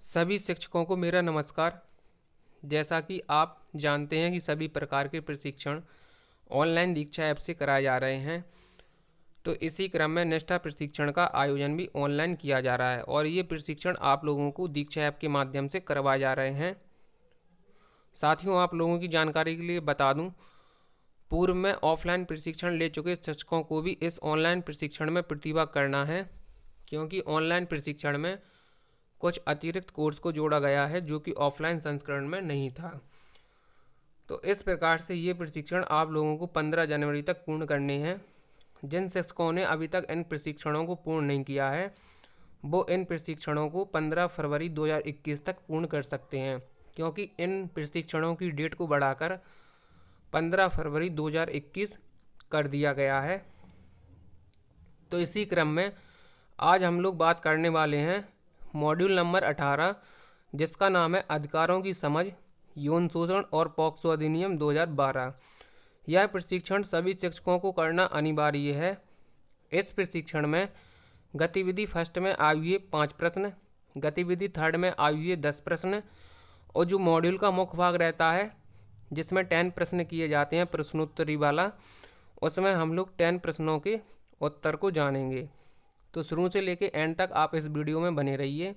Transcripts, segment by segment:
सभी शिक्षकों को मेरा नमस्कार। जैसा कि आप जानते हैं कि सभी प्रकार के प्रशिक्षण ऑनलाइन दीक्षा ऐप से कराए जा रहे हैं, तो इसी क्रम में निष्ठा प्रशिक्षण का आयोजन भी ऑनलाइन किया जा रहा है और ये प्रशिक्षण आप लोगों को दीक्षा ऐप के माध्यम से करवाए जा रहे हैं। साथियों, आप लोगों की जानकारी के लिए बता दूं, पूर्व में ऑफलाइन प्रशिक्षण ले चुके शिक्षकों को भी इस ऑनलाइन प्रशिक्षण में प्रतिभाग करना है, क्योंकि ऑनलाइन प्रशिक्षण में कुछ अतिरिक्त कोर्स को जोड़ा गया है जो कि ऑफलाइन संस्करण में नहीं था। तो इस प्रकार से ये प्रशिक्षण आप लोगों को 15 जनवरी तक पूर्ण करने हैं। जिन शिक्षकों ने अभी तक इन प्रशिक्षणों को पूर्ण नहीं किया है, वो इन प्रशिक्षणों को 15 फरवरी 2021 तक पूर्ण कर सकते हैं, क्योंकि इन प्रशिक्षणों की डेट को बढ़ाकर 15 फरवरी 2021 कर दिया गया है। तो इसी क्रम में आज हम लोग बात करने वाले हैं मॉड्यूल नंबर 18, जिसका नाम है अधिकारों की समझ, यौन शोषण और पॉक्सो अधिनियम 2012। यह प्रशिक्षण सभी शिक्षकों को करना अनिवार्य है। इस प्रशिक्षण में गतिविधि फर्स्ट में आयु हुए 5 प्रश्न, गतिविधि थर्ड में आयु हुए 10 प्रश्न, और जो मॉड्यूल का मुख्य भाग रहता है जिसमें 10 प्रश्न किए जाते हैं प्रश्नोत्तरी वाला, उसमें हम लोग 10 प्रश्नों के उत्तर को जानेंगे। तो शुरू से लेके एंड तक आप इस वीडियो में बने रहिए।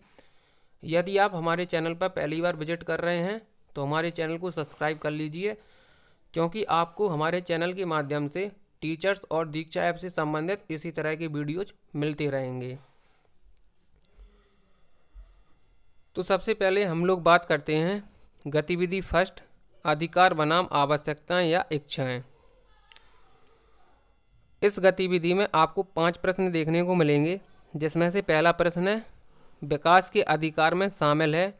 यदि आप हमारे चैनल पर पहली बार विजिट कर रहे हैं तो हमारे चैनल को सब्सक्राइब कर लीजिए, क्योंकि आपको हमारे चैनल के माध्यम से टीचर्स और दीक्षा ऐप से संबंधित इसी तरह के वीडियोज मिलते रहेंगे। तो सबसे पहले हम लोग बात करते हैं गतिविधि फर्स्ट, अधिकार बनाम आवश्यकताएं या इच्छाएं। इस गतिविधि में आपको 5 प्रश्न देखने को मिलेंगे, जिसमें से पहला प्रश्न है विकास के अधिकार में शामिल है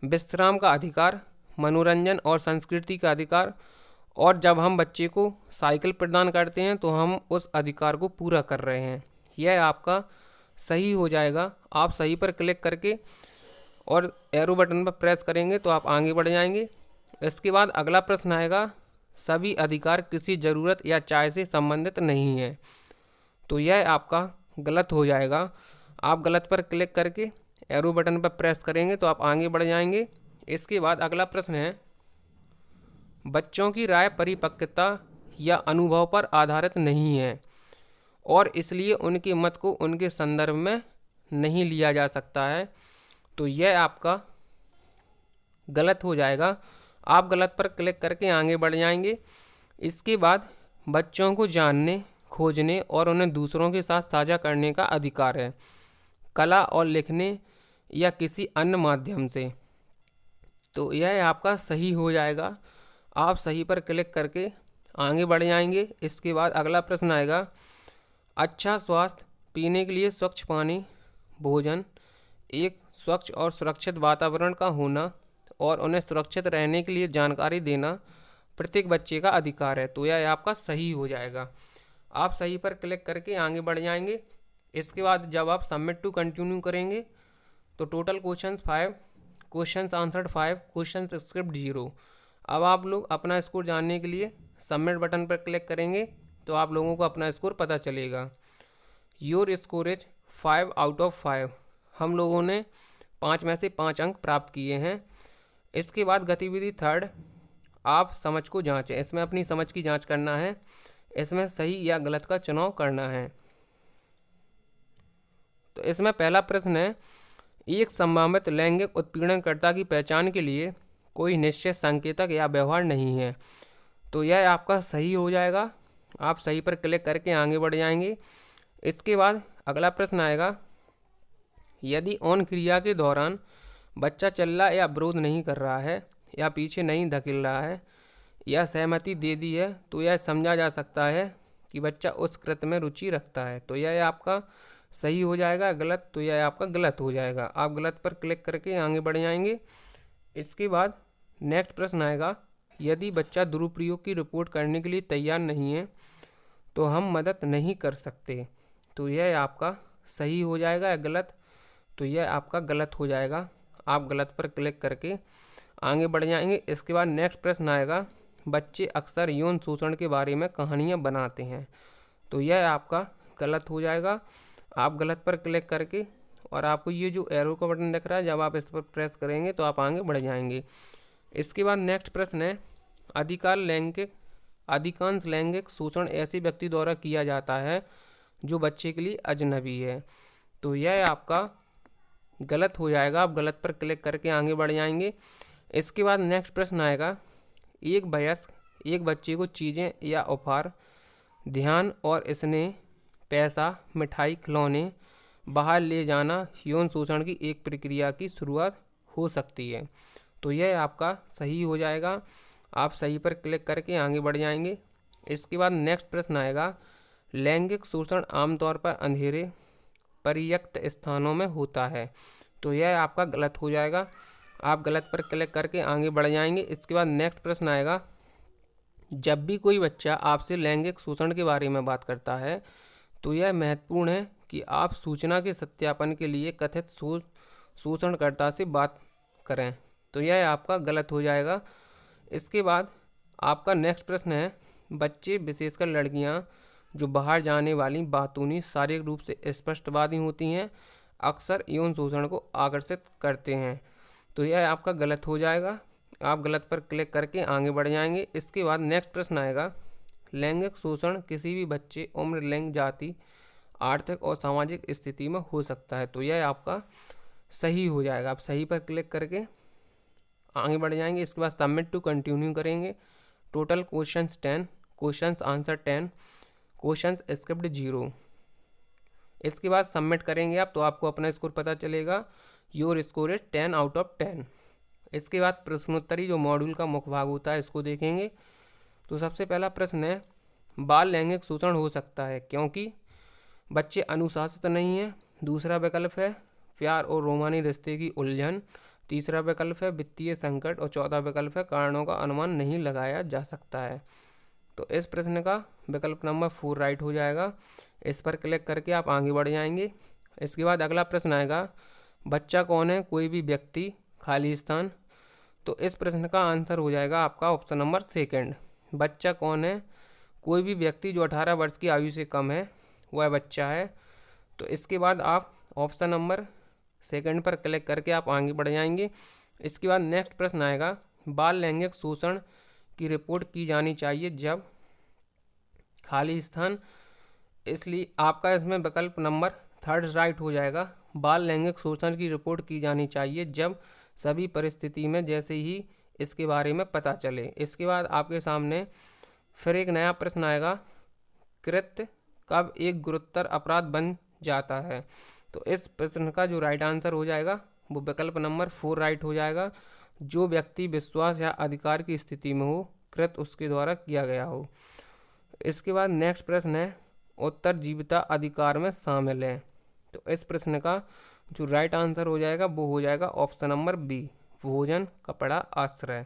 विश्राम का अधिकार, मनोरंजन और संस्कृति का अधिकार, और जब हम बच्चे को साइकिल प्रदान करते हैं तो हम उस अधिकार को पूरा कर रहे हैं। यह आपका सही हो जाएगा। आप सही पर क्लिक करके और एरो बटन पर प्रेस करेंगे तो आप आगे बढ़ जाएंगे। इसके बाद अगला प्रश्न आएगा सभी अधिकार किसी ज़रूरत या चाह से संबंधित नहीं है, तो यह आपका गलत हो जाएगा। आप गलत पर क्लिक करके एरो बटन पर प्रेस करेंगे तो आप आगे बढ़ जाएंगे। इसके बाद अगला प्रश्न है बच्चों की राय परिपक्वता या अनुभव पर आधारित नहीं है और इसलिए उनके मत को उनके संदर्भ में नहीं लिया जा सकता है, तो यह आपका गलत हो जाएगा। आप गलत पर क्लिक करके आगे बढ़ जाएंगे। इसके बाद बच्चों को जानने, खोजने और उन्हें दूसरों के साथ साझा करने का अधिकार है, कला और लिखने या किसी अन्य माध्यम से, तो यह आपका सही हो जाएगा। आप सही पर क्लिक करके आगे बढ़ जाएंगे। इसके बाद अगला प्रश्न आएगा अच्छा स्वास्थ्य, पीने के लिए स्वच्छ पानी, भोजन, एक स्वच्छ और सुरक्षित वातावरण का होना और उन्हें सुरक्षित रहने के लिए जानकारी देना प्रत्येक बच्चे का अधिकार है, तो यह आपका सही हो जाएगा। आप सही पर क्लिक करके आगे बढ़ जाएंगे। इसके बाद जब आप सबमिट टू कंटिन्यू करेंगे तो total questions 5, questions answered 5, questions script 0। अब आप लोग अपना स्कोर जानने के लिए सबमिट बटन पर क्लिक करेंगे तो आप लोगों को अपना स्कोर पता चलेगा। Your score is 5 out of 5। हम लोगों ने 5 में से 5 अंक प्राप्त किए हैं। इसके बाद गतिविधि थर्ड, आप समझ को जांचें। इसमें अपनी समझ की जांच करना है, इसमें सही या गलत का चुनाव करना है। तो इसमें पहला प्रश्न है एक संभावित लैंगिक उत्पीड़नकर्ता की पहचान के लिए कोई निश्चित संकेतक या व्यवहार नहीं है, तो यह आपका सही हो जाएगा। आप सही पर क्लिक करके आगे बढ़ जाएंगे। इसके बाद अगला प्रश्न आएगा यदि ऑन क्रिया के दौरान बच्चा चिल्ला या विरोध नहीं कर रहा है या पीछे नहीं धकेल रहा है या सहमति दे दी है, तो यह समझा जा सकता है कि बच्चा उस कृत्य में रुचि रखता है, तो यह आपका सही हो जाएगा। गलत, तो यह आपका गलत हो जाएगा। आप गलत पर क्लिक करके आगे बढ़ जाएंगे। इसके बाद नेक्स्ट प्रश्न आएगा यदि बच्चा दुरुपयोग की रिपोर्ट करने के लिए तैयार नहीं है तो हम मदद नहीं कर सकते, तो यह आपका सही हो जाएगा। गलत, तो यह आपका गलत हो जाएगा। आप गलत पर क्लिक करके आगे बढ़ जाएंगे। इसके बाद नेक्स्ट प्रश्न आएगा बच्चे अक्सर यौन शोषण के बारे में कहानियाँ बनाते हैं, तो यह आपका गलत हो जाएगा। आप गलत पर क्लिक करके और आपको ये जो एरो का बटन दिख रहा है, जब आप इस पर प्रेस करेंगे तो आप आगे बढ़ जाएंगे। इसके बाद नेक्स्ट प्रश्न है, अधिकांश लैंगिक शोषण ऐसे व्यक्ति द्वारा किया जाता है जो बच्चे के लिए अजनबी है। तो यह आपका गलत हो जाएगा, आप गलत पर क्लिक करके आगे बढ़ जाएंगे। इसके बाद नेक्स्ट प्रश्न आएगा, एक वयस्क एक बच्चे को चीज़ें या उपहार, ध्यान और स्नेह, पैसा, मिठाई, खिलौने बाहर ले जाना यौन शोषण की एक प्रक्रिया की शुरुआत हो सकती है। तो यह आपका सही हो जाएगा, आप सही पर क्लिक करके आगे बढ़ जाएंगे। इसके बाद नेक्स्ट प्रश्न आएगा, लैंगिक शोषण आमतौर पर अंधेरे परित्यक्त स्थानों में होता है। तो यह आपका गलत हो जाएगा, आप गलत पर क्लिक करके आगे बढ़ जाएंगे। इसके बाद नेक्स्ट प्रश्न आएगा, जब भी कोई बच्चा आपसे लैंगिक शोषण के बारे में बात करता है तो यह महत्वपूर्ण है कि आप सूचना के सत्यापन के लिए कथित शोषणकर्ता से बात करें। तो यह आपका गलत हो जाएगा। इसके बाद आपका नेक्स्ट प्रश्न है, बच्चे विशेषकर लड़कियां जो बाहर जाने वाली बातूनी शारीरिक रूप से स्पष्टवादी होती हैं अक्सर यौन शोषण को आकर्षित करते हैं। तो यह आपका गलत हो जाएगा, आप गलत पर क्लिक करके आगे बढ़ जाएंगे। इसके बाद नेक्स्ट प्रश्न आएगा, लैंगिक शोषण किसी भी बच्चे, उम्र, लिंग, जाति, आर्थिक और सामाजिक स्थिति में हो सकता है। तो यह आपका सही हो जाएगा, आप सही पर क्लिक करके आगे बढ़ जाएंगे। इसके बाद सबमिट टू कंटिन्यू करेंगे। Total questions 10, questions answer 10, questions script 0। इसके बाद सबमिट करेंगे आप, तो आपको अपना स्कोर पता चलेगा। Your score is 10 out of 10। इसके बाद प्रश्नोत्तरी जो मॉड्यूल का मुख्य भाग होता है इसको देखेंगे। तो सबसे पहला प्रश्न है, बाल लैंगिक शोषण हो सकता है क्योंकि बच्चे अनुशासित नहीं हैं। दूसरा विकल्प है प्यार और रोमानी रिश्ते की उलझन। तीसरा विकल्प है वित्तीय संकट। और चौथा विकल्प है कारणों का अनुमान नहीं लगाया जा सकता है। तो इस प्रश्न का विकल्प नंबर 4 राइट हो जाएगा। इस पर क्लिक करके आप आगे बढ़ जाएंगे। इसके बाद अगला प्रश्न आएगा, बच्चा कौन है, कोई भी व्यक्ति, खाली स्थान। तो इस प्रश्न का आंसर हो जाएगा आपका ऑप्शन नंबर 2। बच्चा कौन है, कोई भी व्यक्ति जो 18 वर्ष की आयु से कम है वह बच्चा है। तो इसके बाद आप ऑप्शन नंबर 2 पर क्लिक करके आप आगे बढ़ जाएंगे। इसके बाद नेक्स्ट प्रश्न आएगा, बाल लैंगिक शोषण की रिपोर्ट की जानी चाहिए जब, खाली स्थान। इसलिए आपका इसमें विकल्प नंबर 3 राइट हो जाएगा। बाल लैंगिक शोषण की रिपोर्ट की जानी चाहिए जब सभी परिस्थिति में जैसे ही इसके बारे में पता चले। इसके बाद आपके सामने फिर एक नया प्रश्न आएगा, कृत्य कब एक गुरुतर अपराध बन जाता है। तो इस प्रश्न का जो राइट आंसर हो जाएगा वो विकल्प नंबर 4 राइट हो जाएगा। जो व्यक्ति विश्वास या अधिकार की स्थिति में हो, कृत्य उसके द्वारा किया गया हो। इसके बाद नेक्स्ट प्रश्न है, उत्तरजीविता अधिकार में शामिल है। तो इस प्रश्न का जो राइट आंसर हो जाएगा वो हो जाएगा ऑप्शन नंबर बी, भोजन, कपड़ा, आश्रय।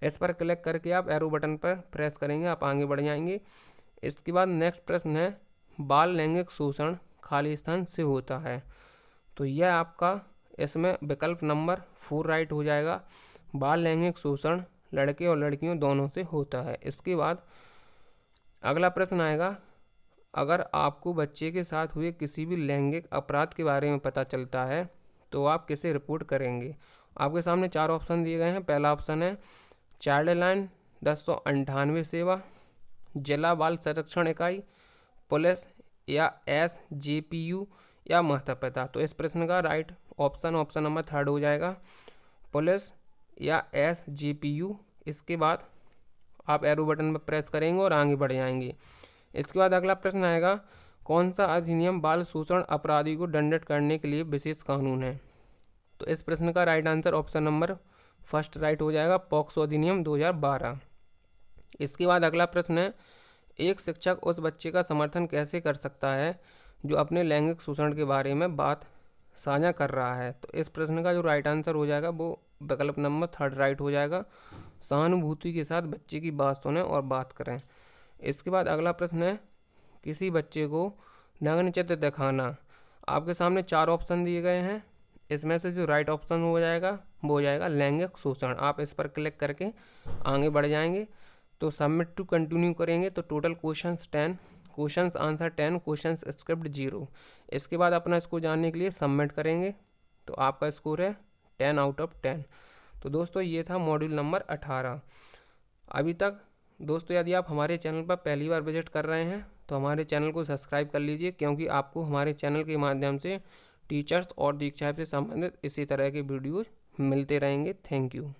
इस पर क्लिक करके आप एरो बटन पर प्रेस करेंगे, आप आगे बढ़ जाएंगे। इसके बाद नेक्स्ट प्रश्न है, बाल लैंगिक शोषण खाली स्थान से होता है। तो यह आपका इसमें विकल्प नंबर 4 राइट हो जाएगा। बाल लैंगिक शोषण लड़के और लड़कियों दोनों से होता है। इसके बाद अगला प्रश्न आएगा, अगर आपको बच्चे के साथ हुए किसी भी लैंगिक अपराध के बारे में पता चलता है तो आप किसे रिपोर्ट करेंगे। आपके सामने 4 ऑप्शन दिए गए हैं। पहला ऑप्शन है चाइल्ड लाइन 1098 सेवा, जिला बाल संरक्षण इकाई, पुलिस या SJPU या माता पिता। तो इस प्रश्न का राइट ऑप्शन नंबर 3 हो जाएगा, पुलिस या SJPU। इसके बाद आप एरो बटन पर प्रेस करेंगे और आगे बढ़ जाएंगे। इसके बाद अगला प्रश्न आएगा, कौन सा अधिनियम बाल शोषण अपराधी को दंडित करने के लिए विशेष कानून है। तो इस प्रश्न का right answer option number 1 right हो जाएगा, पॉक्सो अधिनियम 2012। इसके बाद अगला प्रश्न है, एक शिक्षक उस बच्चे का समर्थन कैसे कर सकता है जो अपने लैंगिक शोषण के बारे में बात साझा कर रहा है। तो इस प्रश्न का जो राइट आंसर हो जाएगा वो विकल्प नंबर 3 राइट हो जाएगा, सहानुभूति के साथ बच्चे की बात सुनें और बात करें। इसके बाद अगला प्रश्न है, किसी बच्चे को नग्न चित्र दिखाना। आपके सामने 4 ऑप्शन दिए गए हैं, इसमें से जो राइट ऑप्शन हो जाएगा वो हो जाएगा लैंगिक शोषण। आप इस पर क्लिक करके आगे बढ़ जाएंगे। तो सबमिट टू कंटिन्यू करेंगे। तो total questions 10, questions answer 10, questions script 0। इसके बाद अपना स्कोर जानने के लिए सबमिट करेंगे, तो आपका स्कोर है 10 आउट ऑफ 10। तो दोस्तों ये था मॉड्यूल नंबर 18। अभी तक दोस्तों यदि आप हमारे चैनल पर पहली बार विजिट कर रहे हैं तो हमारे चैनल को सब्सक्राइब कर लीजिए, क्योंकि आपको हमारे चैनल के माध्यम से टीचर्स और दीक्षा से संबंधित इसी तरह के वीडियोज मिलते रहेंगे। Thank you.